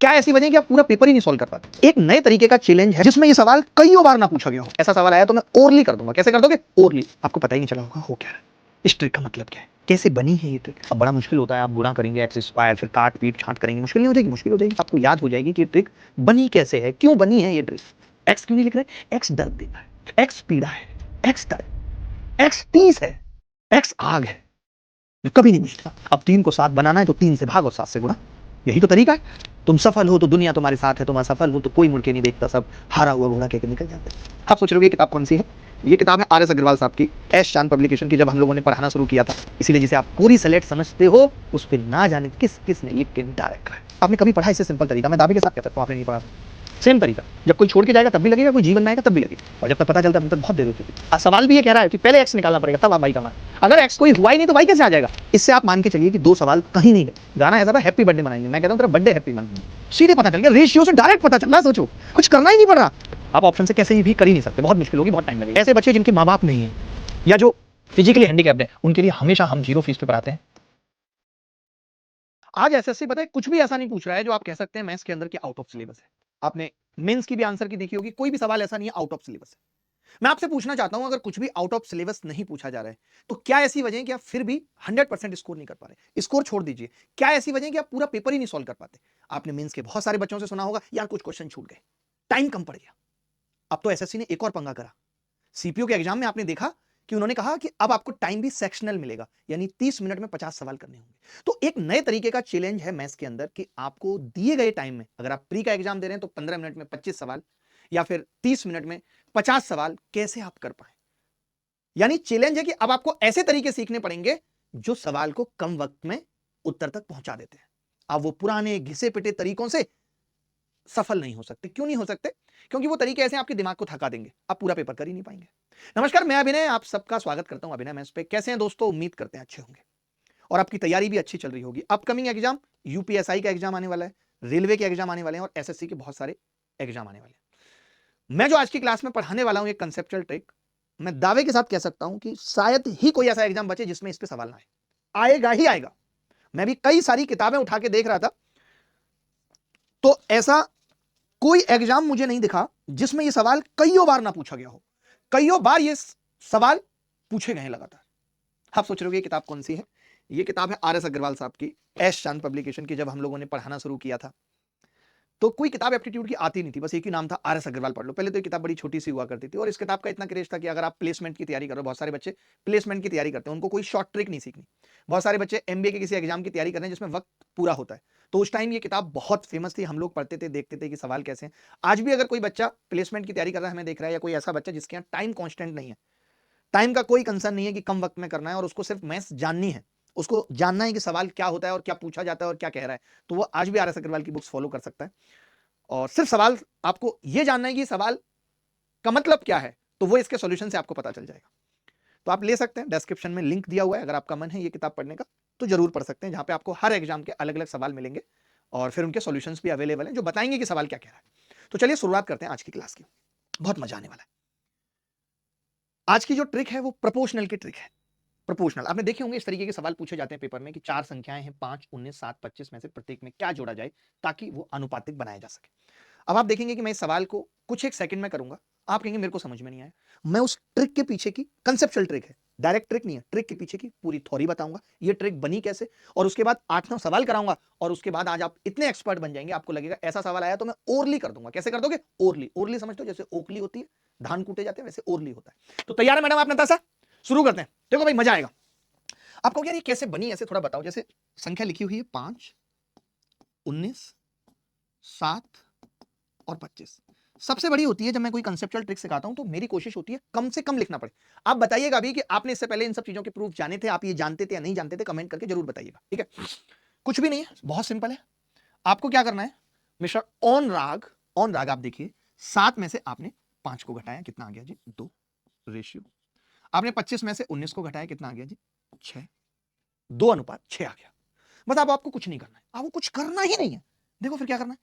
क्या ऐसी वजह है कि आप पूरा पेपर ही नहीं सॉल्व कर पाते? एक नए तरीके का चैलेंज है जिसमें ये सवाल कईयों बार ना पूछा गया हो। ऐसा सवाल आया तो मैं ओरली कर दूंगा। कैसे कर दोगे? ओरली। आपको पता ही नहीं चला होगा हो क्या रहा है, इस ट्रिक का मतलब क्या है, कैसे बनी है ये ट्रिक। अब बड़ा मुश्किल होता है, आप गुणा करेंगे एक्स स्क्वायर, फिर काट पीट छांट करेंगे, मुश्किल नहीं हो जाएगी? मुश्किल हो जाएगी। आपको याद हो जाएगी कि ट्रिक बनी कैसे है, क्यों बनी है ये ट्रिक। एक्स क्यों नहीं लिख रहे? एक्स दर्द देता है, एक्स पीड़ा है, एक्स दर्द, एक्स तीस है, एक्स आग है, कभी नहीं मिलता। अब 3 को 7 बनाना है तो 3 से भागो, 7 से गुणा। यही तो तरीका है। तुम सफल हो तो दुनिया तुम्हारे साथ है, तुम असफल हो तो कोई मुड़ के नहीं देखता, सब हारा हुआ घोड़ा कहकर निकल जाते हैं। आप सोच रहे हो ये किताब कौन सी है? ये किताब है आर.एस. अग्रवाल साहब की, एस चांद पब्लिकेशन की। जब हम लोगों ने पढ़ाना शुरू किया था, इसीलिए जिसे आप पूरी सेलेक्ट समझते हो उस पर ना जाने किस किस ने ये किंडा रखा है। आपने कभी पढ़ा इससे सिंपल तरीका? मैं दावे के साथ कहता हूँ आपने नहीं पढ़ा। सेम तरीका, जब कोई छोड़ के जाएगा तब भी लगेगा, कोई जीवन में आएगा तब भी लगेगा, और जब तक पता चलता है तब बहुत देर होती है। सवाल भी ये कह रहा है कि पहले एक्स निकालना पड़ेगा तब आप वाई कमाएं। अगर एक्स कोई हुआ ही नहीं तो वाई कैसे आ जाएगा? इससे आप मान के चलिए कि 2 सवाल कहीं नहीं गए। गाना ऐसा था हैप्पी बर्थडे मनाएंगे, मैं कहता हूं तेरा बर्थडे हैप्पी मनाएंगे। सीधे पता चल गया, रेशियो से डायरेक्ट पता चल रहा है। सोचो, कुछ करना ही नहीं पड़ रहा। आप ऑप्शन से कैसे भी कर ही नहीं सकते, बहुत मुश्किल होगी, बहुत टाइम लगेगा। ऐसे बच्चे जिनके माँ बाप नहीं है या जो फिजिकली हैंडीकैप्ड है, उनके लिए हमेशा हम 0 फीस पे पढ़ाते हैं। आज एसएससी पता है कुछ भी ऐसा नहीं पूछ रहा है जो आप कह सकते हैं मैथ्स के अंदर की आउट ऑफ सिलेबस है। आपने मेंस की भी आंसर की देखी होगी, कोई भी सवाल ऐसा नहीं है आउट ऑफ सिलेबस है। मैं आपसे पूछना चाहता हूं, अगर कुछ भी आउट ऑफ सिलेबस नहीं पूछा जा रहा है तो क्या ऐसी वजह है कि आप फिर भी 100% स्कोर नहीं कर पा रहे? स्कोर छोड़ दीजिए, क्या ऐसी वजह है कि आप पूरा पेपर ही नहीं सॉल्व कर पाते? आपने मेंस के बहुत सारे बच्चों से सुना होगा, यार कुछ क्वेश्चन छूट गए, टाइम कम पड़ गया। अब तो एसएससी ने एक और पंगा करा। सीपीओ के एग्जाम में आपने देखा कि उन्होंने कहा कि अब आपको टाइम भी सेक्शनल मिलेगा, यानी 30 मिनट में 50 सवाल करने होंगे। तो एक नए तरीके का चैलेंज है मैथ्स के अंदर कि आपको दिए गए टाइम में, अगर आप प्री का एग्जाम दे रहे हैं तो 15 मिनट में 25 सवाल या फिर 30 मिनट में 50 सवाल कैसे आप कर पाए। यानी चैलेंज है कि अब आपको ऐसे तरीके सीखने पड़ेंगे जो सवाल को कम वक्त में उत्तर तक पहुंचा देते हैं। आप वो पुराने घिसे पिटे तरीकों से सफल नहीं हो सकते। क्यों नहीं हो सकते? क्योंकि वो तरीके ऐसे आपके दिमाग को थका देंगे, आप पूरा पेपर कर ही नहीं पाएंगे। नमस्कार, मैं अभिनय, आप सबका स्वागत करता हूं अभिनय मैथ्स पे। कैसे हैं दोस्तों? उम्मीद करते हैं अच्छे होंगे और आपकी तैयारी भी अच्छी चल रही होगी। अपकमिंग एग्जाम, यूपीएसआई का एग्जाम आने वाला है, रेलवे के एग्जाम आने वाले हैं और एसएससी के बहुत सारे एग्जाम आने वाले हैं। मैं जो आज की क्लास में पढ़ाने वाला हूं एक कंसेप्चुअल ट्रिक, मैं दावे के साथ कह सकता हूं कि शायद ही कोई ऐसा एग्जाम बचे जिसमें इस पे सवाल ना आए। आएगा ही आएगा। मैं भी कई सारी किताबें उठा के देख रहा था, तो ऐसा कोई एग्जाम मुझे नहीं दिखा जिसमें यह सवाल कईयों बार ना पूछा गया हो। कईयों बार ये सवाल पूछे गए लगातार। आप सोच रहे हो ये किताब कौन सी है? ये किताब है आर.एस. अग्रवाल साहब की, एस चांद पब्लिकेशन की। जब हम लोगों ने पढ़ाना शुरू किया था तो कोई किताब एप्टीट्यूड की आती नहीं थी, बस एक ही नाम था, आर.एस. अग्रवाल पढ़ लो। पहले तो ये किताब बड़ी छोटी सी हुआ करती थी और इस किताब का इतना क्रेज था कि अगर आप प्लेसमेंट की तैयारी करो, बहुत सारे बच्चे प्लेसमेंट की तैयारी करते हैं, उनको कोई शॉर्ट ट्रिक नहीं सीखनी। बहुत सारे बच्चे एमबीए के किसी एग्जाम की तैयारी कर रहे हैं जिसमें वक्त पूरा होता है, तो उस टाइम ये किताब बहुत फेमस थी। हम लोग पढ़ते थे, देखते थे कि सवाल कैसे हैं। आज भी अगर कोई बच्चा प्लेसमेंट की तैयारी कर रहा है, हमें देख रहा है, या कोई ऐसा बच्चा जिसके यहाँ टाइम कॉन्स्टेंट नहीं है, टाइम का कोई कंसर्न नहीं है कि कम वक्त में करना है और उसको सिर्फ मैथ्स जाननी है, उसको जानना है कि सवाल क्या होता है और क्या पूछा जाता है और क्या कह रहा है, तो वो आज भी आर.एस. अग्रवाल की बुक्स फॉलो कर सकता है। और सिर्फ सवाल आपको यह जानना है कि सवाल का मतलब क्या है, तो वो इसके सॉल्यूशन से आपको पता चल जाएगा। तो आप ले सकते हैं, डिस्क्रिप्शन में लिंक दिया हुआ है। अगर आपका मन है ये किताब पढ़ने का तो जरूर पढ़ सकते हैं, जहां पे आपको हर एग्जाम के अलग अलग सवाल मिलेंगे और फिर उनके सॉल्यूशंस भी अवेलेबल हैं जो बताएंगे कि सवाल क्या कह रहा है। तो चलिए शुरुआत करते हैं आज की क्लास की, बहुत मजा आने वाला है। आज की जो ट्रिक है वो प्रोपोर्शनल की ट्रिक है। प्रोपोर्शनल आपने देखे होंगे, इस तरीके के सवाल पूछे जाते हैं पेपर में कि 4 संख्याएं हैं, 5, 19, 7, 25 में से प्रत्येक में क्या जोड़ा जाए ताकि वो अनुपातिक बनाया जा सके। अब आप देखेंगे कि मैं इस सवाल को कुछ एक सेकंड में करूंगा, आप कहेंगे मेरे को समझ में नहीं आया। मैं उस ट्रिक के पीछे की, कंसेप्चुअल ट्रिक है, डायरेक्ट ट्रिक नहीं है, ट्रिक के पीछे की पूरी थ्योरी बताऊंगा, ये ट्रिक बनी कैसे, और उसके बाद 8-9 सवाल कराऊंगा और उसके बाद आज आप इतने एक्सपर्ट बन जाएंगे, आपको लगेगा ऐसा सवाल आया तो मैं ओरली कर दूंगा। कैसे कर दोगे? ओरली। ओरली समझते हो? जैसे ओखली होती है, धान कूटे जाते हैं, वैसे ओरली होता है। तो तैयार है मैडम आपने? तासा शुरू करते हैं। देखो भाई मजा आएगा। आपको यार ये कैसे बनी, ऐसे थोड़ा बताओ। जैसे संख्या लिखी हुई है 5, 19, 7 और 25। सबसे बड़ी होती है जब मैं कोई कंसेप्चुअल ट्रिक सिखाता हूं तो मेरी कोशिश होती है कम से कम लिखना पड़े। आप बताइएगा अभी कि आपने इससे पहले इन सब चीजों के प्रूफ जाने थे, आप ये जानते थे या नहीं जानते थे, कमेंट करके जरूर बताइएगा। ठीक है, कुछ भी नहीं है, बहुत सिंपल है। आपको क्या करना है, मिस्टर ऑन राग, ऑन राग आप देखिए, 7 में से आपने 5 को घटाया, कितना आ गया जी? 2 रेशियो। आपने 25 में से 19 को घटाया, कितना आ गया जी? 6। 2:6 आ गया। बस आपको कुछ नहीं करना है, आपको कुछ करना ही नहीं है। देखो फिर क्या करना है,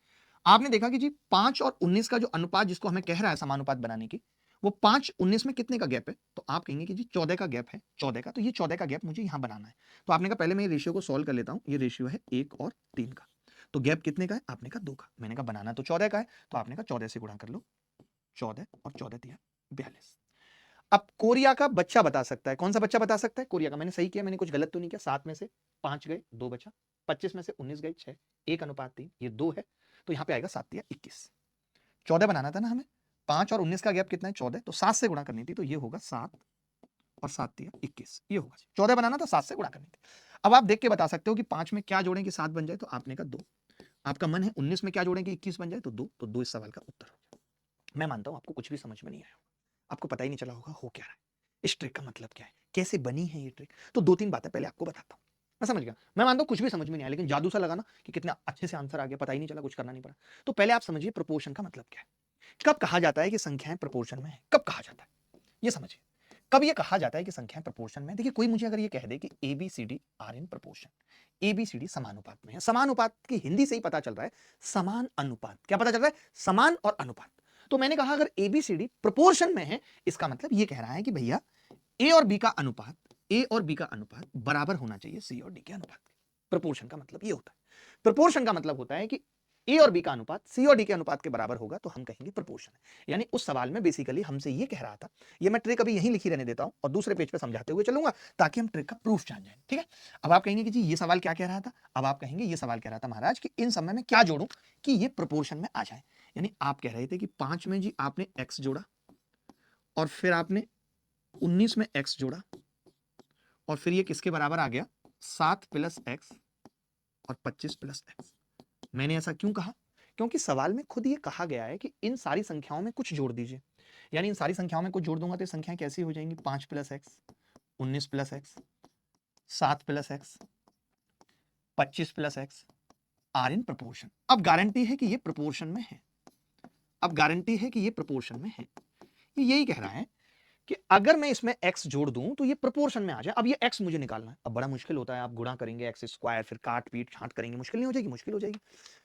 आपने देखा कि जी 5 और 19 का जो अनुपात जिसको हमें कह रहा है समानुपात बनाने की, वो 5-19 में कितने का गैप है? तो आप कहेंगे कि जी 14 का गैप है, 14 का, तो ये 14 का गैप मुझे यहां बनाना है। तो आपने कहा पहले मैं ये रेशियो को सॉल्व कर लेता हूं। ये रेशियो है 1 और 3 का। तो गैप कितने का है? आपने कहा 2 का। मैंने कहा बनाना तो 14 का है, तो आपने कहा 14 से गुणा कर लो। 14 और 14 तिया 42। अब कोरिया का बच्चा बता सकता है। कौन सा बच्चा बता सकता है? कोरिया का। मैंने सही किया, मैंने कुछ गलत तो नहीं किया। 7 में से 5 गए, 2 बचा। 25 में से 19 गए, 6। 1:3, ये 2 है, तो यहां पे आएगा 7 तिया 21। 14 बनाना था ना हमें। 5 और 19 का गैप कितना है? 14। तो 7 से गुणा करनी थी, तो ये होगा 7 और 7 तिया 21। ये होगा 14 बनाना, तो 7 से गुणा करनी थी। अब आप देख के बता सकते हो कि 5 में क्या जोड़ें कि 7 बन जाए, तो आपने कहा 2। आपका मन है 19 में क्या जोड़ें कि 21 बन जाए, तो 2। तो 2 इस सवाल का उत्तर हो गया। मैं मानता हूं आपको कुछ भी समझ में नहीं आया होगा, आपको पता ही नहीं चला होगा हो क्या रहा है, इस ट्रिक का मतलब क्या है, कैसे बनी है ये ट्रिक। तो 2-3 बातें पहले आपको बताता हूं। मैं समझ गया, मैं मानता हूं कुछ भी समझ में नहीं आया, लेकिन जादू सा लगा ना कि कितना अच्छे से आंसर आ गया, पता ही नहीं चला, कुछ करना नहीं पड़ा। तो पहले आप समझिए प्रोपोर्शन का मतलब क्या है। कब कहा जाता है कि संख्याएं प्रोपोर्शन में है? कब कहा जाता है ये समझिए। कब ये कहा जाता है कि संख्याएं प्रोपोर्शन में? देखिए, कोई मुझे अगर ये कह दे कि ABCD are in proportion, ABCD समानुपात में है। समानुपात की हिंदी से ही पता चल रहा है समान अनुपात। क्या पता चल रहा है? समान और अनुपात। तो मैंने कहा अगर ABCD प्रोपोर्शन में है, इसका मतलब ये कह रहा है कि भैया A और B का अनुपात, A और B का अनुपात बराबर होना चाहिए C और D के अनुपात के। प्रोपोर्शन का मतलब ये होता है। प्रोपोर्शन का मतलब होता है कि A और B का अनुपात C और D के अनुपात के बराबर होगा, तो हम कहेंगे प्रोपोर्शन है। यानी उस सवाल में बेसिकली हमसे ये कह रहा था, ये मैं ट्रिक अभी यहीं लिखी रहने देता हूं और दूसरे पेज पे समझाते हुए चलूंगा, ताकि हम ट्रिक का प्रूफ जान जाए। ठीक है, अब आप कहेंगे कि जी ये सवाल क्या कह रहा था? अब आप कहेंगे ये सवाल कह रहा था महाराज कि इन सब में मैं क्या जोड़ूं कि ये प्रोपोर्शन में आ जाए। यानी आप कह रहे थे कि 5 में जी आपने x जोड़ा, और फिर आपने 19 में x जोड़ा, और फिर ये किसके बराबर आ गया? 7 प्लस x और 25 प्लस x। मैंने ऐसा क्यों कहा? क्योंकि सवाल में खुद ये कहा गया है कि इन सारी संख्याओं में कुछ जोड़ दीजिए। यानी इन सारी संख्याओं में कुछ जोड़ दूंगा तो ये संख्याएं कैसी हो जाएंगी? 5 plus x, 19 plus x, 7 plus x, 25 plus x are in proportion. अब गारंटी है कि ये प्रोपोर्शन में है। अब गारंटी है कि ये प्रोपोर्शन में है। ये यही कह रहा है कि अगर मैं इसमें x जोड़ दूं तो ये प्रोपोर्शन में आ जाए। अब ये x मुझे निकालना है। अब बड़ा मुश्किल होता है, आप गुणा करेंगे x स्क्वायर, फिर काट पीट छांट करेंगे, मुश्किल नहीं हो जाएगी? मुश्किल हो जाएगी।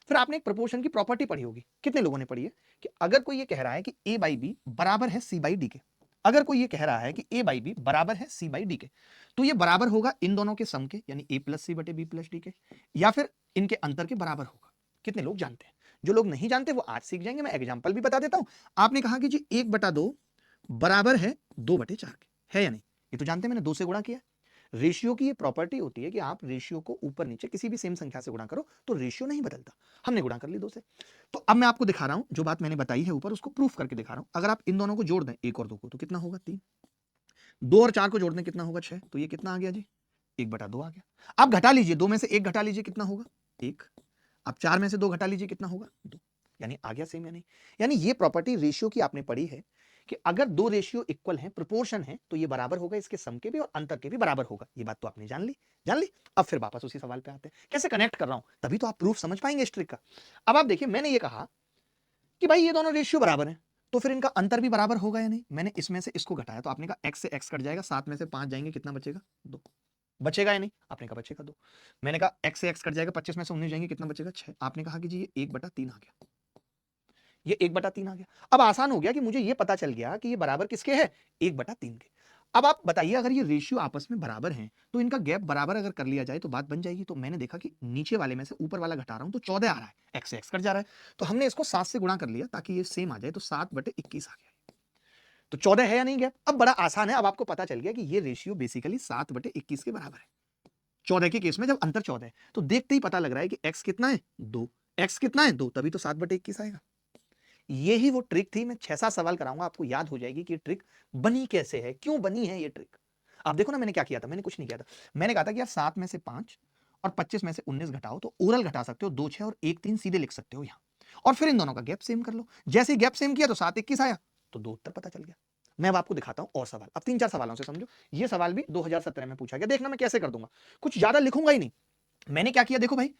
फिर आपने एक प्रोपोर्शन की प्रॉपर्टी पढ़ी होगी, कितने लोगों ने पढ़ी है, कि अगर कोई ये कह रहा है कि a बाई बी बराबर है c बाई डी के, अगर कोई ये कह रहा है कि a बाई बी बराबर है c बाई डी के, तो ये बराबर होगा इन दोनों के सम के, यानी a प्लस सी बटे बी प्लस डी के, या फिर इनके अंतर के बराबर होगा। कितने लोग जानते हैं? जो लोग नहीं जानते वो आज सीख जाएंगे। मैं एग्जाम्पल भी बता देता हूं। आपने कहा कि जी 1/2 बराबर है 2/4 के, है या नहीं? ये तो जानते हैं, मैंने 2 से गुणा किया। रेशियो की ये प्रॉपर्टी होती है कि आप रेशियो को ऊपर नीचे किसी भी सेम संख्या से गुणा करो तो रेशियो नहीं बदलता। हमने गुणा कर ली 2 से। तो अब मैं आपको दिखा रहा हूं, जो बात मैंने बताई है ऊपर उसको प्रूफ करके दिखा रहा हूं। अगर आप इन दोनों को जोड़ दें, 1 और 2 को, तो कितना होगा? 3। 2 और 4 को जोड़ दें, कितना होगा? 6। तो ये कितना आ गया जी? 1/2 आ गया। अब घटा लीजिए, 2 में से 1 घटा लीजिए, कितना होगा? 1। अब 4 में से 2 घटा लीजिए, कितना होगा? 2। यानी आ गया सेम या नहीं? यानी ये प्रॉपर्टी रेशियो की आपने पढ़ी है कि अगर दो रेशियो इक्वल हैं, प्रोपोर्शन है, तो ये बराबर होगा इसके सम के भी और अंतर के भी बराबर होगा। ये बात तो आपने जान ली। जान ली। अब फिर वापस उसी सवाल पे आते हैं, कैसे कनेक्ट कर रहा हूं, तभी तो आप प्रूफ समझ पाएंगे इस ट्रिक का। अब आप देखिए, मैंने ये कहा कि भाई ये दोनों रेशियो बराबर हैं, तो फिर इनका अंतर भी बराबर होगा या नहीं? मैंने इसमें से इसको घटाया, तो आपने कहा x से x कट जाएगा, 7 में से 5 जाएंगे, कितना बचेगा? 2। बचेगा या नहीं? आपने कहा बचेगा 2। मैंने कहा x से x कट जाएगा, 25 में से 19 जाएंगे, कितना बचेगा? 6। आपने कहा कि जी ये 1/3 आ गया, ये 1/3 आ गया। अब आसान हो गया कि मुझे ये पता चल गया कि ये बराबर किसके है? 1/3 के। अब आप बताइए, अगर ये रेशियो आपस में बराबर हैं, तो इनका गैप बराबर अगर कर लिया जाए तो बात बन जाएगी। तो मैंने देखा कि नीचे वाले में से ऊपर वाला घटा रहा हूं तो 14 आ रहा है, x से x कट जा रहा है, तो हमने इसको 7 से गुणा कर लिया ताकि ये सेम आ जाए, तो 7/21 आ गया। तो 14 है या नहीं गैप? अब बड़ा आसान है, अब आपको पता चल गया कि ये रेशियो बेसिकली 7/21 के बराबर है। 14 के केस में जब अंतर 14 है, तो देखते ही पता लग रहा है कि x कितना है? 2। x कितना है? 2, तभी तो 7/21 आएगा। यही वो ट्रिक थी। मैं 6-7 सवाल कराऊंगा, आपको याद हो जाएगी कि ट्रिक बनी कैसे है, क्यों बनी है ये ट्रिक। आप देखो ना, मैंने क्या किया था? मैंने कुछ नहीं किया था। मैंने कहा था कि यार 7 में से 5 और 25 में से 19 घटाओ, तो ओरल घटा सकते हो, 2 6 और 1 3 सीधे लिख सकते हो यहां, और फिर इन दोनों का गैप सेम कर लो। जैसे ही गैप सेम किया तो 7/21 आया, तो 2 उत्तर पता चल गया। मैं अब आपको दिखाता हूं और सवाल। अब 3-4 सवालों से समझो। ये सवाल भी 2017 में पूछा गया। देखना मैं कैसे कर दूंगा, कुछ ज्यादा लिखूंगा ही नहीं। मैंने क्या किया देखो भाई,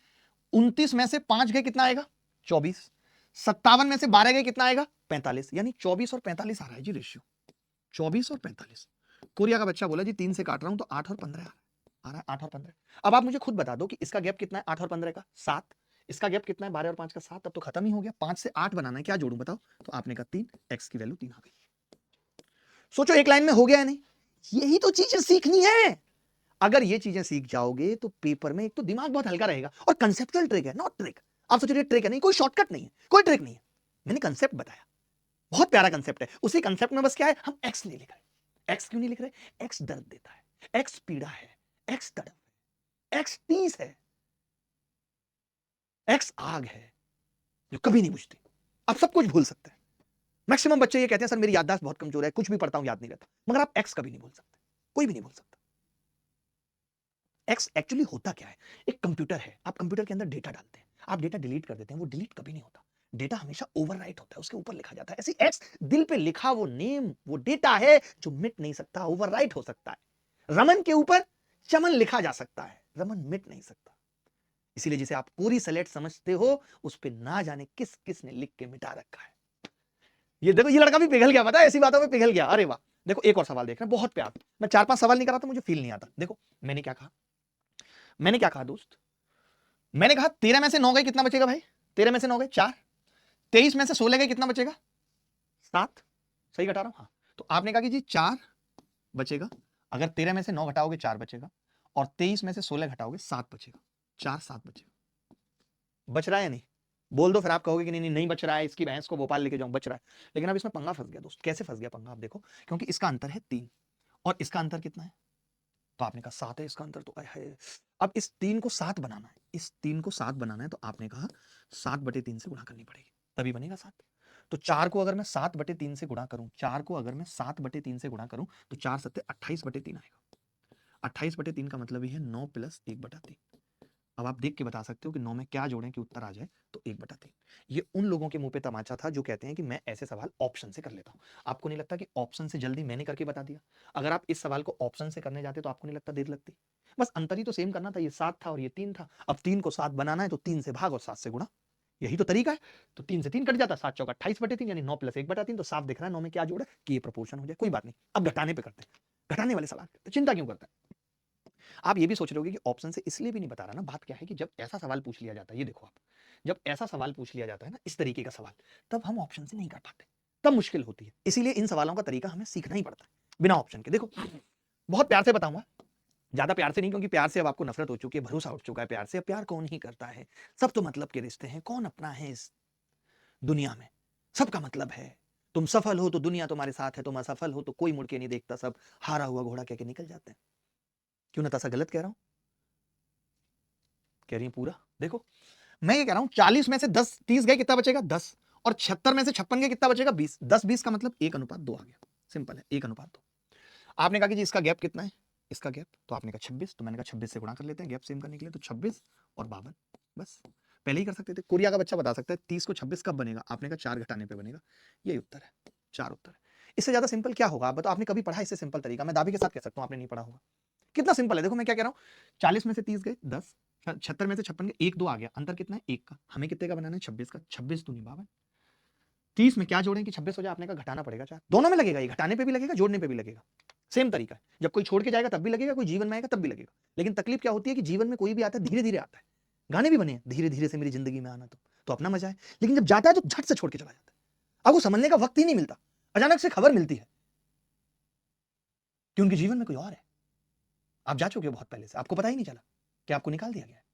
29 में से 5 गए, कितना आएगा? 24। 57 में से 12 गए, कितना आएगा? 45। यानी 24 और 45 आ रहा है जी रेशियो, 24 और 45। कोरिया का बच्चा बोला जी 3 से काट रहा हूं तो 8 और 15 आ रहा है, 8 और 15। अब आप मुझे खुद बता दो कि इसका गैप कितना है 8 और 15 का? 7। इसका गैप कितना है 12 और 5 का? 7। अब तो खत्म ही हो गया। 5 से 8 बनाना है, क्या जोड़ूं बताओ? तो आपने कहा 3, x की वैल्यू 3 आ गई। सोचो एक लाइन में हो गया है नहीं? यही तो चीजें सीखनी है। अगर ये चीजें सीख जाओगे तो पेपर में एक तो दिमाग बहुत हल्का रहेगा, और कंसेप्चुअल ट्रिक है, नॉट ट्रिक। आप सोच रहे ट्रिक है, नहीं, कोई शॉर्टकट नहीं है, कोई ट्रिक नहीं है। मैंने कंसेप्ट बताया, बहुत प्यारा कंसेप्ट है। उसी कंसेप्ट में बस क्या है, हम एक्स नहीं लिख रहे। एक्स क्यों नहीं लिख रहे? एक्स दर्द देता है, एक्स पीड़ा है, एक्स तड़प है, एक्स तीस है, एक्स आग है जो कभी नहीं बुझती। आप सब कुछ भूल सकते हैं। मैक्सिमम बच्चे ये कहते हैं सर मेरी याददाश्त बहुत कमजोर है, कुछ भी पढ़ता हूं याद नहीं रहता, मगर आप एक्स कभी नहीं भूल सकते, कोई भी नहीं भूल सकता। एक्स एक्चुअली होता क्या है? एक कंप्यूटर है, आप कंप्यूटर के अंदर डेटा डालते हैं, आप डेटा डिलीट कर देते हैं, वो डिलीट कभी नहीं होता, डेटा हमेशा ओवरराइट होता है, उसके ऊपर लिखा जाता है। ऐसे एक्स दिल पे लिखा वो नेम, वो डेटा है जो मिट नहीं सकता, ओवरराइट हो सकता है। रमन के ऊपर चमन लिखा जा सकता है, रमन मिट नहीं सकता। इसीलिए जिसे आप पूरी सलेट समझते हो, उस पे ना जाने किस किस ने लिख के मिटा रखा है। ये देखो, ये लड़का भी पिघल गया, पता है, ऐसी बातों में पिघल गया। अरे वाह, देखो एक और सवाल देख रहे हैं, बहुत प्यार। मैं 4-5 सवाल नहीं करा तो मुझे फील नहीं आता। देखो मैंने क्या कहा, मैंने क्या कहा दोस्त, मैंने कहा 13 में से 9 गए कितना बचेगा भाई? 13 में से 9 गए 4, 23 में से 16 गए कितना बचेगा? 7। सही घटा रहा हूं? हाँ। तो आपने कहा कि जी 4 बचेगा, अगर 13 में से 9 घटाओगे 4 बचेगा, और 23 में से 16 घटाओगे 7 बचेगा। 4 7 बचेगा। बच रहा है या नहीं? बोल दो, फिर आप कहोगे कि नहीं नहीं बच रहा है, इसकी भैंस को भोपाल लेके जाऊं, बच रहा है। लेकिन अब इसमें पंगा फंस गया दोस्त। कैसे फंस गया पंगा? आप देखो, क्योंकि इसका अंतर है 3 और इसका अंतर कितना है? तो आपने कहा 7 है इसका अंतर, तो आय हाय। अब इस 3 को 7 बनाना है, इस 3 को 7 बनाना है, तो आपने कहा 7/3 से गुणा करनी पड़ेगी, तभी बनेगा 7। तो 4 को अगर मैं 7/3 से गुणा करूं, 4 को अगर मैं 7/3 से गुणा करूं, तो 4 सत्ते 28/3 आएगा। 28/3 का मतलब ही है 9 + 1/3। अब आप देख के बता सकते हो कि 9 में क्या जोड़ें कि उत्तर आ जाए, तो 1/3। ये उन लोगों के मुंह पे तमाचा था जो कहते हैं कि मैं ऐसे सवाल ऑप्शन से कर लेता हूं। आपको नहीं लगता कि ऑप्शन से जल्दी मैंने करके बता दिया? अगर आप इस सवाल को ऑप्शन से करने जाते तो आपको नहीं लगता देर लगती? बस अंतर ही तो सेम करना था, ये 7 था और ये 3 था। अब 3 को 7 बनाना है तो 3 से भाग और 7 से गुणा, यही तो तरीका है। तो 3 से 3 कट जाता, 7 चौका 28/3, यानी 9 + 1/3। तो साफ दिख रहा है 9 में क्या जोड़ा कि ये प्रोपोर्शन हो जाए। कोई बात नहीं, अब घटाने पे करते हैं, घटाने वाले सवाल करते हैं। चिंता क्यों करते हैं? आप ये भी सोच रहे होगे कि ऑप्शन से इसलिए भी नहीं बता रहा ना। बात क्या है कि जब ऐसा सवाल पूछ लिया जाता है, ये देखो आप, जब ऐसा सवाल पूछ लिया जाता है ना, इस तरीके का सवाल, तब हम ऑप्शन से नहीं कर पाते, तब मुश्किल होती है। इसीलिए इन सवालों का तरीका हमें सीखना ही पड़ता है बिना ऑप्शन के। देखो बहुत प्यार से बताऊंगा, ज्यादा प्यार से नहीं, क्योंकि प्यार से अब आपको नफरत हो चुकी है, भरोसा उठ चुका है प्यार से। अब प्यार कौन ही करता है, सब तो मतलब के रिश्ते हैं, कौन अपना है इस दुनिया में, सबका मतलब है। तुम सफल हो तो दुनिया तुम्हारे साथ है, तुम असफल हो तो कोई मुड़ के नहीं देखता, सब हारा हुआ घोड़ा कह के निकल जाते हैं। क्यों नताशा, गलत कह रहा हूं? कह रही है पूरा। देखो मैं ये कह रहा हूं 40 में से 10 30 गए कितना बचेगा? 10। और 76 में से 56 गए कितना बचेगा? 20। 10-20 का मतलब 1:2 आ गया, सिंपल है, 1:2। आपने कहा कि जी इसका गैप कितना है, इसका गैप, तो आपने कहा 26, तो मैंने कहा 26 से गुणा कर लेते हैं गैप सेम करने के लिए, तो 26 और 52, बस। पहले ही कर सकते थे। कोरिया का बच्चा बता सकता है 30 को 26 कब बनेगा, आपने कहा 4 घटाने पे बनेगा, यही उत्तर है, 4 उत्तर है। इससे ज्यादा सिंपल क्या होगा? आप बताओ, आपने कभी पढ़ा इससे सिंपल तरीका? मैं दावे के साथ कह सकता हूं आपने नहीं पढ़ा होगा। कितना सिंपल है, देखो मैं क्या कह रहा हूं, 40 में से 30 गए 10, 76 में से 56 गए 1 2 आ गया, अंतर कितना है? 1 का। हमें कितने का बनाना है? 26 का। 26 दूनी 52। 30 में क्या जोड़ें कि 26 हो जाए? आपने कहा घटाना पड़ेगा 4। दोनों में लगेगा, ये घटाने पे भी लगेगा, जोड़ने पे भी लगेगा, सेम तरीका है। जब कोई छोड़ के जाएगा तब भी लगेगा, कोई जीवन में आएगा तब भी लगेगा। लेकिन तकलीफ क्या होती है कि जीवन में कोई भी आता है धीरे धीरे आता है। गाने भी बने हैं, धीरे धीरे से मेरी जिंदगी में आना, तो अपना मजा है। लेकिन जब जाता है तो झट से छोड़ के चला जाता है, आपको समझने का वक्त ही नहीं मिलता। अचानक से खबर मिलती है कि उनके जीवन में कोई और है, आप जा चुके हो बहुत पहले से, आपको पता ही नहीं चला कि आपको निकाल दिया गया है।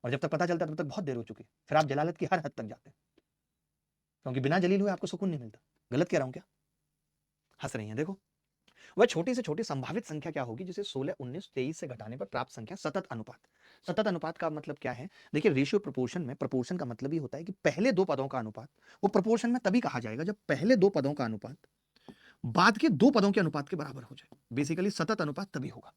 और जब तक पता चलता है तब तक बहुत देर हो चुकी है, फिर आप जलालत की हर हद तक जाते हैं, क्योंकि बिना जलील हुए आपको सुकून नहीं मिलता। गलत कह रहा हूं क्या? हंस रही हैं, देखो वह छोटी से छोटी संभावित संख्या क्या होगी जिसे 16 19 23 से घटाने पर प्राप्त संख्या सतत अनुपात। सतत अनुपात का मतलब क्या है? देखिए रेशियो प्रोपोर्शन में, प्रोपोर्शन का मतलब ही होता है कि पहले दो पदों का अनुपात, वो प्रोपोर्शन में तभी कहा जाएगा जब पहले दो पदों का अनुपात बाद के दो पदों के अनुपात के बराबर हो जाए। बेसिकली सतत अनुपात तभी होगा,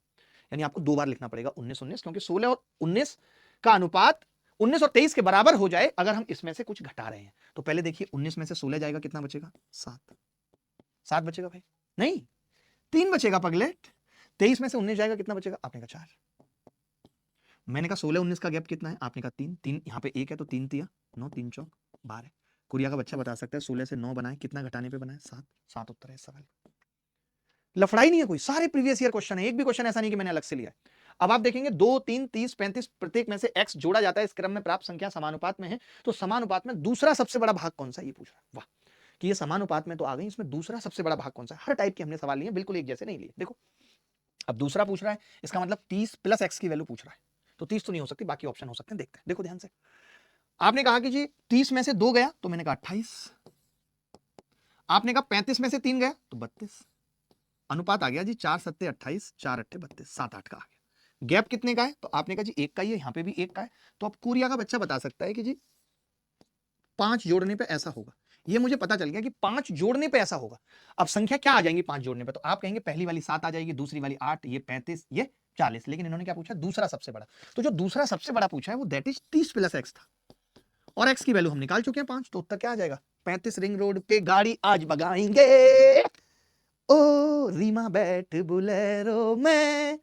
यानी आपको 2 बार लिखना पड़ेगा 19 19, क्योंकि 16 और 19 का अनुपात 19 और 23 के बराबर हो जाए अगर हम इसमें से कुछ घटा रहे हैं। तो पहले देखिए 19 में से 16 जाएगा, कितना बचेगा? 7। 7 बचेगा भाई? नहीं, 3 बचेगा पगलेट। 23 में से 19 जाएगा, कितना बचेगा? आपने कहा 4। मैंने कहा 16 19 का गैप कितना है? आपने कहा 3 3, यहाँ पे 1 है तो 3 तिया 9, 3 चौक 12। कुरिया का बच्चा बता सकता है 16 से 9 बनाए, कितना घटाने पे बनाए? 7। 7 उत्तर है इस सवाल। लफड़ाई नहीं है कोई, सारे प्रीवियस ईयर क्वेश्चन है, एक भी क्वेश्चन ऐसा नहीं कि मैंने अलग से लिया है। अब आप देखेंगे 2 3 30 35 प्रत्येक में से x जोड़ा जाता है, इस क्रम में प्राप्त संख्या समानुपात में है, तो समानुपात में दूसरा सबसे बड़ा भाग कौन सा, ये पूछ रहा है। वाह, कि ये समानुपात में तो आ गई, इसमें दूसरा सबसे बड़ा भाग कौन सा है? हर टाइप के हमने सवाल लिए, बिल्कुल एक जैसे नहीं लिए। देखो अब दूसरा पूछ रहा है, इसका मतलब 30 + x की वैल्यू पूछ रहा है, तो 30 तो नहीं हो सकती, बाकी ऑप्शन हो सकते हैं, देखते हैं। देखो ध्यान से, आपने कहा कि जी 30 में से 2 गया तो मैंने कहा 28। आपने कहा 35 में से 3 गया तो 32। अनुपात आ गया जी 4 सत्ते 28, 4 अट्ठे 32, 7 8 का आ गया। गैप कितने का है? तो आपने कहा जी 1 का ही है, यहां पे भी 1 का है। तो अब कोरिया का बच्चा बता सकता है कि जी 5 जोड़ने पे ऐसा होगा। ये मुझे पता चल गया कि 5 जोड़ने पे ऐसा होगा। अब संख्या क्या आ जाएंगी 5 जोड़ने पे? तो आप कहेंगे पहली वाली 7 आ जाएगी, दूसरी वाली 8, ये 35, ये 40। लेकिन इन्होंने क्या पूछा? दूसरा सबसे बड़ा। तो जो दूसरा सबसे बड़ा पूछा है वो दैट इज 30 प्लस एक्स था, और एक्स की वैल्यू हम निकाल चुके हैं 5। तो उत्तर क्या आ जाएगा? 35 रिंग रोड पे गाड़ी आज भगाएंगे, ओ रीमा बैठ बुलेरो में,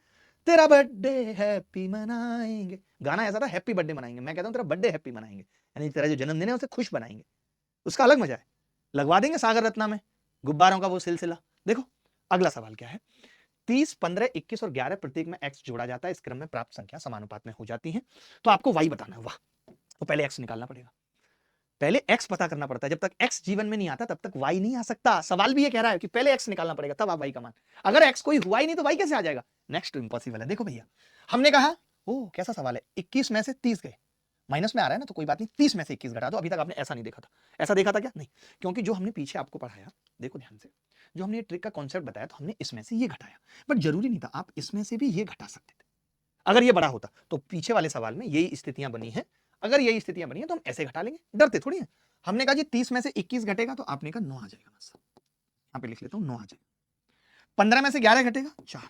तेरा बर्थडे हैप्पी मनाएंगे। गाना ऐसा था, हैप्पी बर्थडे मनाएंगे। मैं कहता हूं तेरा बर्थडे हैप्पी मनाएंगे, यानी तेरा जो जन्मदिन है उसे खुश बनाएंगे। उसका अलग मजा है। लगवा देंगे सागर रत्ना में गुब्बारों का वो सिलसिला। देखो अगला सवाल क्या है। 30, 15, 21 और 11 प्रत्येक में x जोड़ा जाता है, इस क्रम में प्राप्त संख्या समानुपात में हो जाती है। तो आपको y बताना है। वाह, तो पहले x निकालना पड़ेगा, पहले x पता करना पड़ता है। जब तक x जीवन में नहीं आता तब तक y नहीं आ सकता। सवाल भी ये कह रहा है कि पहले x निकालना पड़ेगा तब आप y का मान। अगर x कोई हुआ ही नहीं तो y कैसे आ जाएगा? नेक्स्ट इम्पॉसिबल है। देखो भैया, हमने कहा ओ कैसा सवाल है, 21 में से 30 गए, माइनस में आ रहा है ना, तो कोई बात नहीं, 30 में से 21 घटा दो। अभी तक आपने ऐसा नहीं देखा था। ऐसा देखा था क्या? नहीं, क्योंकि जो हमने पीछे आपको पढ़ाया, देखो ध्यान से, जो हमने ये ट्रिक का कॉन्सेप्ट बताया, तो हमने इसमें से ये घटाया, बट जरूरी नहीं था, आप इसमें से भी ये घटा सकते थे। अगर ये बड़ा होता तो पीछे वाले सवाल में यही स्थितियां बनी है। अगर यही स्थितियां बनी है तो हम ऐसे घटा लेंगे, डरते थोड़ी है। हमने कहा जी 30 में से 21 घटेगा, तो आपने कहा 9 आ जाएगा। बस यहां पे लिख लेता हूं, 9 आ जाएगा। 15 में से 11 घटेगा, 4।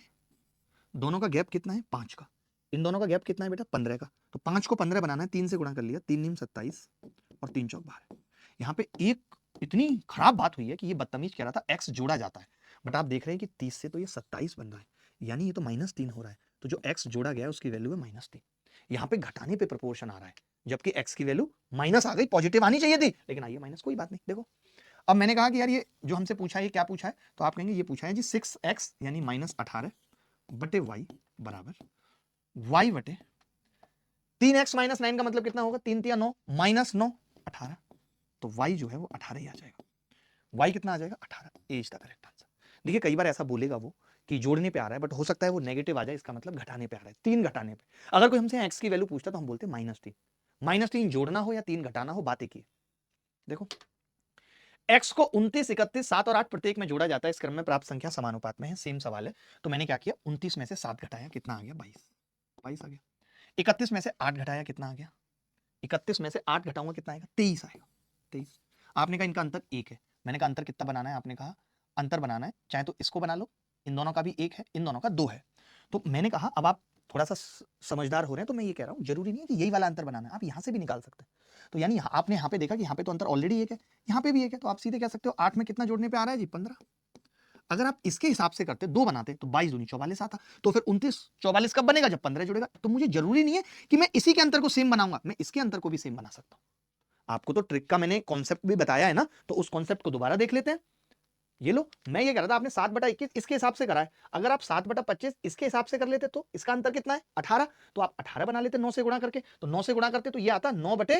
दोनों का गैप कितना है? 5 का। इन दोनों का गैप कितना है बेटा? 15 का। तो 5 को 15 बनाना है, 3 से गुणा कर लिया, 3 नीम 27 और 3 चौक 12। यहाँ पे एक इतनी खराब बात हुई है कि ये बदतमीज कह रहा था एक्स जोड़ा जाता है, बट आप देख रहे हैं कि 30 से तो ये 27 बन रहा है, यानी ये तो -3 हो रहा है। तो जो एक्स जोड़ा गया है उसकी वैल्यू है -3। यहाँ पे घटाने पे प्रोपोर्शन आ रहा है, जबकि एक्स की वैल्यू माइनस आ गई, पॉजिटिव आनी चाहिए थी, लेकिन आई है माइनस। कोई बात नहीं। देखो अब मैंने कहा कि यार ये जो हमसे पूछा है ये क्या पूछा है, तो आप कहेंगे ये पूछा है जी 6x यानी -18 बटे वाई बराबर वाई बटे 3x - 9 का मतलब कितना होगा? 3 तिया 9 -9 18। तो y जो है वो 18 ही आ जाएगा। y कितना आ जाएगा? 18। ए इज द करेक्ट आंसर। देखिए कई बार ऐसा बोलेगा वो कि जोड़ने पे आ रहा है, बट हो सकता है वो नेगेटिव आ जाए, इसका मतलब घटाने पे आ रहा है, 3 घटाने पे। अगर कोई हमसे x की वैल्यू पूछता तो हम बोलते -3। -3 जोड़ना हो या 3 घटाना हो, बात एक ही है। देखो x को 29, 31, 7 और 8 प्रत्येक में जोड़ा जाता है, इस क्रम में प्राप्त संख्या समानुपात में है। सेम सवाल है। तो मैंने क्या किया, 29 में से 7 घटाया, कितना आ गया? 22। 22 आ गया। 31 में से 8 घटाया, कितना आ गया? 31 में से 8 घटाऊंगा, कितना आएगा? 23 आएगा। 23। आपने कहा इनका अंतर 1 है। मैंने कहा अंतर कितना बनाना है? आपने कहा अंतर बनाना है चाहे तो इसको बना लो, इन दोनों का भी 1 है, इन दोनों का 2 है। तो मैंने कहा अब आप थोड़ा सा समझदार हो रहे हैं, तो मैं ये कह रहा हूं जरूरी नहीं है कि यही वाला अंतर बनाना है, आप यहां से भी निकाल सकते हैं। तो यानी आपने यहाँ पे देखा कि यहाँ पे तो अंतर ऑलरेडी 1 है, यहाँ पे भी 1 है, तो आप सीधे कह सकते हो 8 में कितना जोड़ने पे आ रहा है जी? 15। अगर आप इसके हिसाब से करते 2 बनाते तो 22 दूनी 44 आता। तो फिर 29 44 कब बनेगा? जब 15 जुड़ेगा। तो मुझे जरूरी नहीं है कि मैं इसी के अंतर को सेम बनाऊंगा, मैं इसके अंतर को भी सेम बना सकता हूं। आपको तो ट्रिक का मैंने कॉन्सेप्ट भी बताया है ना, तो उस कॉन्सेप्ट को दोबारा देख लेते हैं। ये लो, मैं ये कह रहा था आपने 7/21 इसके हिसाब से करा है, अगर आप 7/25 इसके हिसाब से कर लेते तो इसका अंतर कितना है? 18। तो आप 18 बना लेते 9 से गुणा करके, तो 9 से गुणा करते तो ये आता 9 बटे,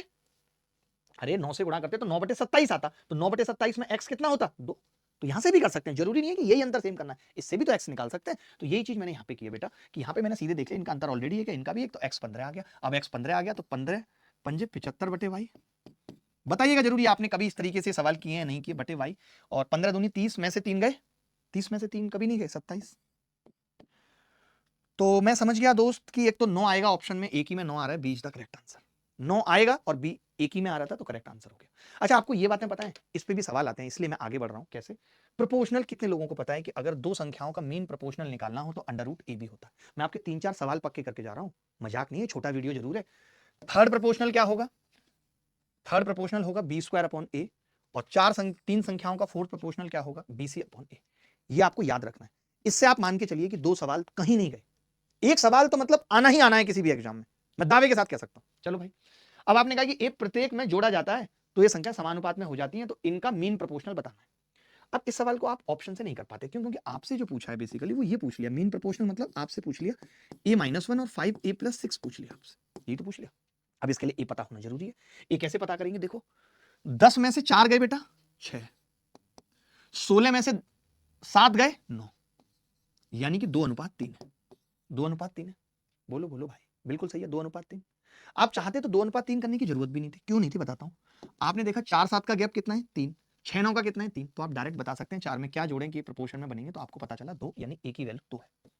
अरे 9 से गुणा करते तो 9/27 आता। तो 9/27 में x कितना होता? 2। तो यहां से भी कर सकते हैं, जरूरी नहीं है कि यही अंतर सेम करना है, इससे भी तो x निकाल सकते हैं। तो यही चीज मैंने यहाँ पे की है बेटा, कि यहाँ पे मैंने सीधे देख लिया इनका अंतर ऑलरेडी है, इनका भी एक, तो x 15 आ गया। अब x 15 आ गया तो 15 पंजे 75 बटे वाई। बताइएगा जरूरी आपने कभी इस तरीके से सवाल किए हैं नहीं किए? बटे वाई। और 15 दूनी 30 में से 3 गए, 30 में से 3 कभी नहीं गए, 27। तो मैं समझ गया दोस्त कि एक तो 9 आएगा ऑप्शन में, एक ही में 9 आ रहा है, B is the correct answer. 9 आएगा और बी एक ही में आ रहा था, तो करेक्ट आंसर हो गया। अच्छा आपको ये बातें पता है, इस पे भी सवाल आते हैं, इसलिए मैं आगे बढ़ रहा हूं। कैसे? प्रोपोर्शनल कितने लोगों को पता है कि अगर दो संख्याओं का मीन प्रोपोर्शनल निकालना हो तो अंडर रूट ए बी होता है? मैं आपके 3-4 सवाल पक्के करके जा रहा हूं, मजाक नहीं है, छोटा वीडियो जरूर है। थर्ड प्रोपोर्शनल क्या होगा? थर्ड प्रोपोर्शनल होगा बी स्क्वायर अपॉन ए, और तीन संख्याओं का फोर्थ प्रोपोर्शनल क्या होगा? बी सी अपॉन ए। ये आपको याद रखना है। इससे आप मान के चलिए कि 2 सवाल कहीं नहीं गए। एक सवाल तो मतलब आना ही आना है किसी भी एग्जाम में, मैं दावे के साथ कह सकता हूं। चलो भाई, अब आपने कहा कि एक प्रत्येक में जोड़ा जाता है तो ये संख्या समानुपात में हो जाती है, तो इनका मीन प्रोपोर्शनल बताना है। अब इस सवाल को आप ऑप्शन से नहीं कर पाते, क्यों? क्योंकि आपसे जो पूछा है बेसिकली वो ये पूछ लिया, मीन प्रोपोर्शनल मतलब आपसे पूछ लिया a-1 और 5a+6 पूछ लिया आपसे, यही तो पूछ लिया। अब इसके लिए ए पता होना जरूरी है। ए कैसे पता करेंगे? देखो 10 में से 4 गए बेटा 6, 16 में से 7 गए 9, यानी कि 2:3 है। 2:3 है। बोलो बोलो भाई, बिल्कुल सही है, 2:3। आप चाहते तो 2:3 करने की जरूरत भी नहीं थी। क्यों नहीं थी बताता हूं। आपने देखा 4-7 का गैप कितना है 3, 6-9 का कितना है 3, तो आप डायरेक्ट बता सकते हैं 4 में क्या जोड़ें कि प्रोपोर्शन में बनेंगे, तो आपको पता चला 2 यानी ए की वैल्यू 2 है।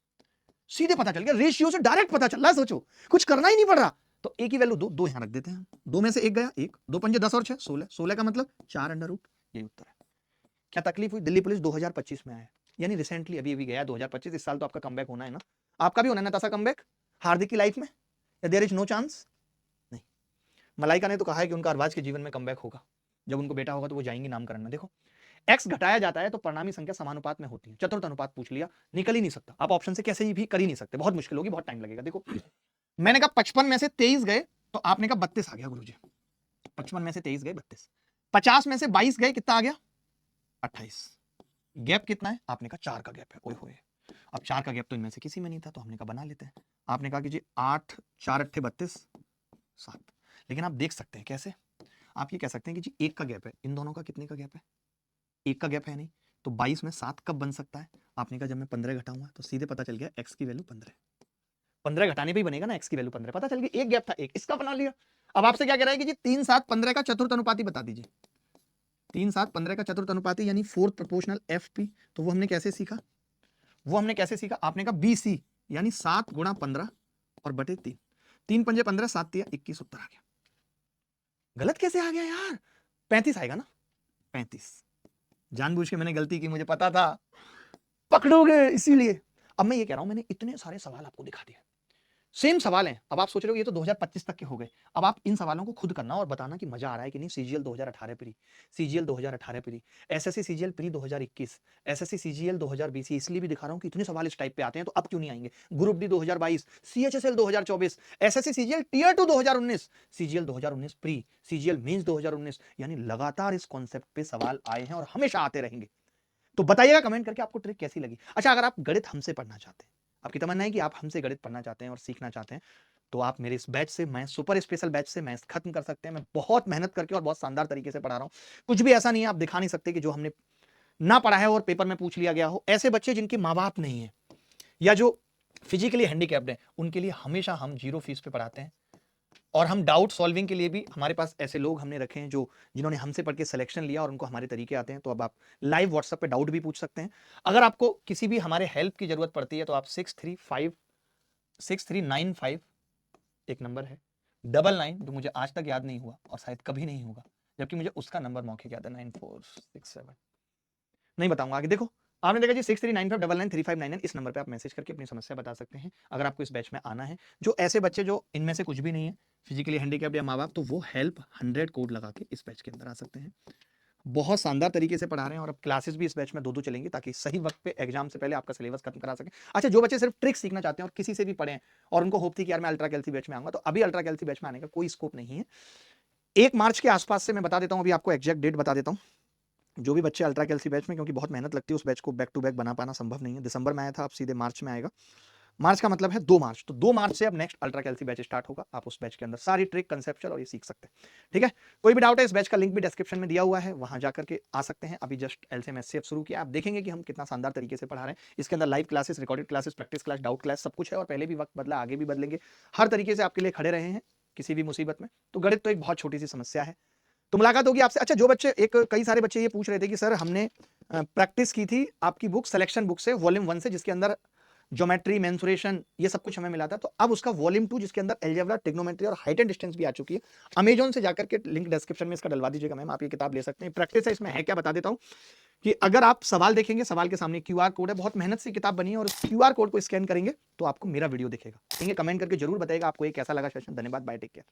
सीधे पता चल गया, रेशियो से डायरेक्ट पता चल रहा है, सोचो कुछ करना ही नहीं पड़ रहा। तो ए की वैल्यू 2, 2 यहां रख देते हैं। 2 में से 1 गया 1, 2 पंजे 10 और 6 16, 16 का मतलब 4 अंडर रूट, यही उत्तर है। क्या तकलीफ हुई? दिल्ली पुलिस 2025 में आया, यानी रिसेंटली अभी अभी गया 2025। इस साल तो आपका कमबैक होना है ना, आपका भी होना है नताशा कमबैक हार्दिक की लाइफ में, या देयर इज नो चांस? नहीं। मलाइका ने तो कहा है कि उनका अरबाज के जीवन में कमबैक होगा, जब उनको बेटा होगा तो वो जाएंगी नामकरण में। देखो एक्स घटाया जाता है तो परिणामी संख्या समानुपात में होती है। चतुर्थ अनुपात पूछ लिया, निकल ही नहीं सकता। आप ऑप्शन से कैसे भी कर ही नहीं सकते, बहुत मुश्किल होगी, बहुत टाइम लगेगा। देखो मैंने कहा 55 में से 23 गए, तो आपने कहा 32 आ गया गुरुजी। 55 में से 23 गए 32, 50 में से 22 गए, कितना आ गया 28। गैप कितना है? आपने कहा 4 का गैप है। ओए होए, अब 4 का गैप तो इनमें से किसी में नहीं था, तो हमने कहा बना लेते हैं। आपने कहा कि जी 8 4 अट्ठे 32 7, लेकिन आप देख सकते हैं कैसे, आप ये कह सकते हैं कि जी 1 का गैप है, इन दोनों का कितने का गैप है? 1 का गैप है नहीं, तो 22 में 7 कब बन सकता है? आपने कहा जब मैं 15 घटाऊंगा, तो सीधे पता चल गया x की वैल्यू 15। 15 घटाने पे ही बनेगा ना x की वैल्यू 15, पता चल गया। एक गैप था, एक इसका बना लिया। अब आपसे क्या कह रहा है कि जी 3 7 15 का चतुर्थ अनुपाती बता दीजिए। 3 7 15 का चतुर्थ अनुपाती यानी फोर्थ प्रोपोर्शनल एफपी, तो वो हमने कैसे सीखा? वो हमने कैसे सीखा? आपने कहा बीसी यानी 7 गुणा 15 और बटे 3, 3 पंजे 15, 7 तिया 21, उत्तर आ गया। गलत कैसे आ गया यार? 35 आएगा ना, 35। जानबूझ के मैंने गलती की, मुझे पता था पकड़ोगे इसीलिए। अब मैं ये कह रहा हूं, मैंने इतने सारे सवाल आपको दिखा दिए, सेम सवाल हैं। अब आप सोच रहे हो ये तो 2025 तक के हो गए। अब आप इन सवालों को खुद करना और बताना कि मजा आ रहा है कि नहीं। CGL 2018 pre, CGL 2018 pre, SSC CGL pre 2021, SSC CGL 2020। इसलिए भी दिखा रहा हूं कि इतने सवाल इस टाइप पे आते हैं, तो अब क्यों नहीं आएंगे? Group D 2022, CHSL 2024, SSC CGL tier 2 2019, CGL 2019 pre, CGL mains 2019, यानी लगातार इस कॉन्सेप्ट पे सवाल आए हैं और हमेशा आते रहेंगे। तो बताइएगा कमेंट करके आपको ट्रिक कैसी लगी। अच्छा, अगर आप गणित हमसे पढ़ना चाहते हैं, आपकी तमन्ना है कि आप हमसे गणित पढ़ना चाहते हैं और सीखना चाहते हैं, तो आप मेरे इस बैच से, मैं सुपर स्पेशल बैच से मैथ्स खत्म कर सकते हैं। मैं बहुत मेहनत करके और बहुत शानदार तरीके से पढ़ा रहा हूं। कुछ भी ऐसा नहीं है आप दिखा नहीं सकते कि जो हमने ना पढ़ा है और पेपर में पूछ लिया गया हो। ऐसे बच्चे जिनके माँ बाप नहीं है या जो फिजिकली हैंडीकैप्ड हैं, उनके लिए हमेशा हम 0 फीस पे पढ़ाते हैं। और हम डाउट सॉल्विंग के लिए भी हमारे पास ऐसे लोग हमने रखे हैं जो जिन्होंने हमसे पढ़ के सिलेक्शन लिया और उनको हमारे तरीके आते हैं। तो अब आप लाइव व्हाट्सएप पे डाउट भी पूछ सकते हैं। अगर आपको किसी भी हमारे हेल्प की जरूरत पड़ती है तो आप 6395 एक नंबर है, 99 जो मुझे आज तक याद नहीं हुआ और शायद कभी नहीं होगा, जबकि मुझे उसका नंबर मौके याद है 9467, नहीं बताऊंगा आगे। देखो आपने देखा जी 6395993599, इस नंबर पे आप मैसेज करके अपनी समस्या बता सकते हैं। अगर आपको इस बैच में आना है, जो ऐसे बच्चे जो इनमें से कुछ भी नहीं है, फिजिकली हैंडीकैप्ड या माँ बाप, तो वो हेल्प 100 कोड लगा के इस बैच के अंदर आ सकते हैं। बहुत शानदार तरीके से पढ़ा रहे हैं और अब क्लासेस भी इस बैच में 2-2 चलेंगी, ताकि सही वक्त पे एग्जाम से पहले आपका सिलेबस खत्म करा सकें। अच्छा, जो बच्चे सिर्फ ट्रिक सीखना चाहते हैं और किसी से भी पढ़े और उनको होप थी कि यार मैं अल्ट्रा कैल्सी बैच में आऊंगा, तो अभी अल्ट्रा कैल्सी बैच में आने का कोई स्कोप नहीं है। 1 मार्च के आसपास से मैं बता देता हूं, अभी आपको एग्जैक्ट डेट बता देता हूं। जो भी बच्चे अल्ट्रा कैल्सी बैच में, क्योंकि बहुत मेहनत लगती है उस बैच को बैक टू बैक बना पाना संभव नहीं है। दिसंबर में आया था, अब सीधे मार्च में आएगा। मार्च का मतलब है 2 मार्च, तो 2 मार्च से अब नेक्स्ट अल्ट्रा कैल्सी बैच स्टार्ट होगा। आप उस बैच के अंदर सारी ट्रिक कंसेप्चुअल और ये सीख सकते हैं। ठीक है, कोई भी डाउट है, इस बैच का लिंक भी डिस्क्रिप्शन में दिया हुआ है, वहां जाकर के आ सकते हैं। अभी जस्ट एलसीएम एचसीएफ शुरू किया, आप देखेंगे कि हम कितना शानदार तरीके से पढ़ा रहे हैं। इसके अंदर live classes, recorded classes, practice class, doubt class सब कुछ है, और पहले भी वक्त बदला, आगे भी बदलेंगे। हर तरीके से आपके लिए खड़े रहे हैं किसी भी मुसीबत में। तो गणित तो एक बहुत छोटी सी समस्या है। तो मुलाकात होगी आपसे। अच्छा, जो बच्चे कई सारे बच्चे ये पूछ रहे थे कि सर हमने प्रैक्टिस की थी आपकी बुक, सिलेक्शन बुक से, वॉल्यूम 1 से, जिसके अंदर ज्योमेट्री, मेंसुरेशन, ये सब कुछ हमें मिला था। तो अब उसका वॉल्यूम 2 जिसके अंदर अलजेब्रा, ट्रिग्नोमेट्री और हाइट एंड डिस्टेंस भी आ चुकी है, अमेजॉन से जाकर के लिंक डिस्क्रिप्शन में इसका डलवा दीजिएगा मैम, आप ये किताब ले सकते हैं। प्रैक्टिस है, इसमें है क्या बता देता हूं कि अगर आप सवाल देखेंगे, सवाल के सामने क्यूआर कोड है, बहुत मेहनत से किताब बनी है, और उस क्यूआर कोड को स्कैन करेंगे तो आपको मेरा वीडियो दिखेगा। कमेंट करके जरूर बताइएगा आपको ये कैसा लगा सेशन। धन्यवाद, बाय, टेक केयर।